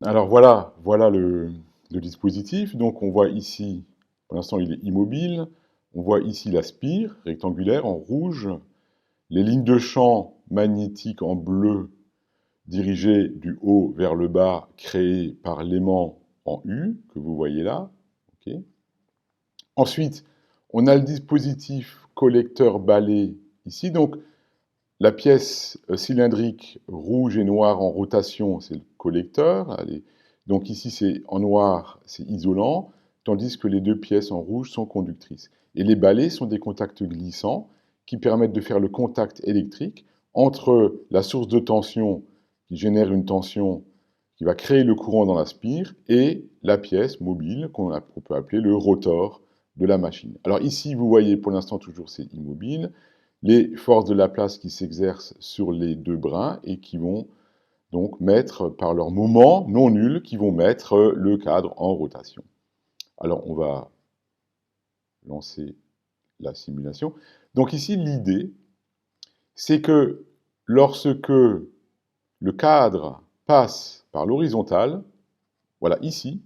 Alors voilà le dispositif. Donc on voit ici, pour l'instant il est immobile. On voit ici la spire rectangulaire en rouge, les lignes de champ magnétiques en bleu dirigées du haut vers le bas créées par l'aimant en U que vous voyez là. Ok. Ensuite, on a le dispositif collecteur-balai ici. Donc la pièce cylindrique rouge et noire en rotation, c'est le collecteur. Donc ici, c'est en noir, c'est isolant, tandis que les deux pièces en rouge sont conductrices. Et les balais sont des contacts glissants qui permettent de faire le contact électrique entre la source de tension qui génère une tension qui va créer le courant dans la spire et la pièce mobile qu'on peut appeler le rotor de la machine. Alors ici, vous voyez, pour l'instant, toujours c'est immobile, les forces de Laplace qui s'exercent sur les deux brins et qui vont donc mettre, par leur moment non nul, qui vont mettre le cadre en rotation. Alors, on va lancer la simulation. Donc ici, l'idée, c'est que lorsque le cadre passe par l'horizontale, voilà, ici,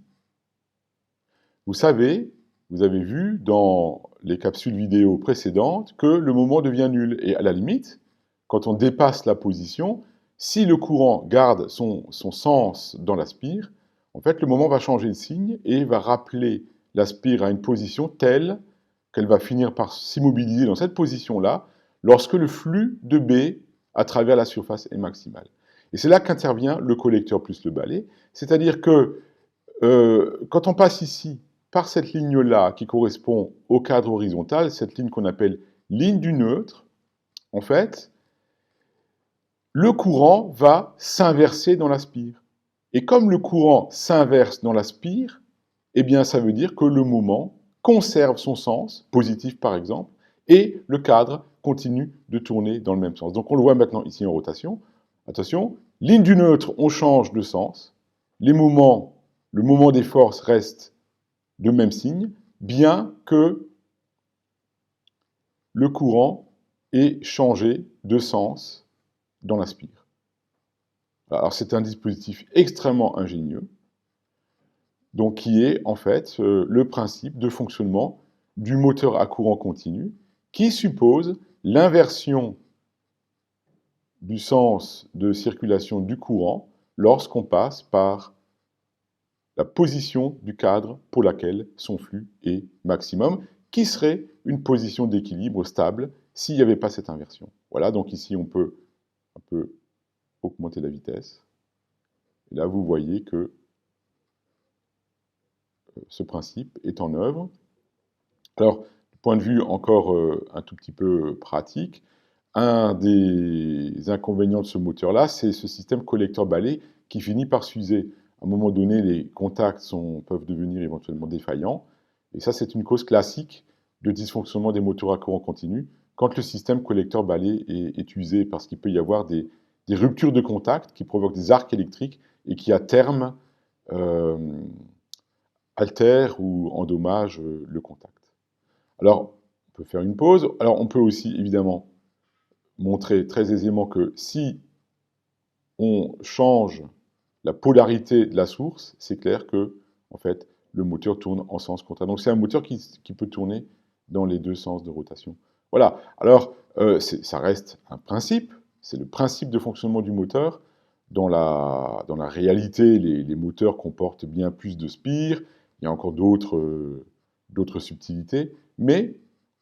vous savez, vous avez vu dans les capsules vidéo précédentes que le moment devient nul. Et à la limite, quand on dépasse la position, si le courant garde son sens dans la spire, en fait, le moment va changer de signe et va rappeler la spire à une position telle qu'elle va finir par s'immobiliser dans cette position-là lorsque le flux de B à travers la surface est maximal. Et c'est là qu'intervient le collecteur plus le balai, c'est-à-dire que quand on passe ici par cette ligne-là qui correspond au cadre horizontal, cette ligne qu'on appelle ligne du neutre, en fait, le courant va s'inverser dans la spire. Et comme le courant s'inverse dans la spire, eh bien ça veut dire que le moment conserve son sens, positif par exemple, et le cadre continue de tourner dans le même sens. Donc on le voit maintenant ici en rotation. Attention, ligne du neutre, on change de sens. Le moment des forces reste de même signe, bien que le courant ait changé de sens dans la spire. Alors c'est un dispositif extrêmement ingénieux, donc qui est en fait le principe de fonctionnement du moteur à courant continu, qui suppose l'inversion du sens de circulation du courant lorsqu'on passe par la position du cadre pour laquelle son flux est maximum, qui serait une position d'équilibre stable s'il n'y avait pas cette inversion. Voilà, donc ici on peut un peu augmenter la vitesse. Et là vous voyez que ce principe est en œuvre. Alors, du point de vue encore un tout petit peu pratique, un des inconvénients de ce moteur-là, c'est ce système collecteur-balai qui finit par s'user. À un moment donné, les contacts peuvent devenir éventuellement défaillants. Et ça, c'est une cause classique de dysfonctionnement des moteurs à courant continu quand le système collecteur-balai est usé, parce qu'il peut y avoir des ruptures de contact qui provoquent des arcs électriques et qui, à terme, euh, altèrent ou endommagent le contact. Alors, on peut faire une pause. Alors, on peut aussi, évidemment, montrer très aisément que si on change la polarité de la source, c'est clair que, en fait, le moteur tourne en sens contraire. Donc, c'est un moteur qui peut tourner dans les deux sens de rotation. Voilà. Alors, ça reste un principe. C'est le principe de fonctionnement du moteur. Dans la réalité, les moteurs comportent bien plus de spires. Il y a encore d'autres subtilités. Mais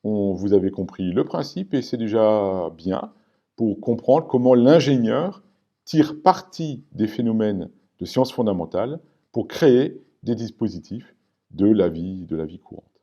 vous avez compris le principe et c'est déjà bien pour comprendre comment l'ingénieur tire parti des phénomènes de sciences fondamentales pour créer des dispositifs de la vie courante.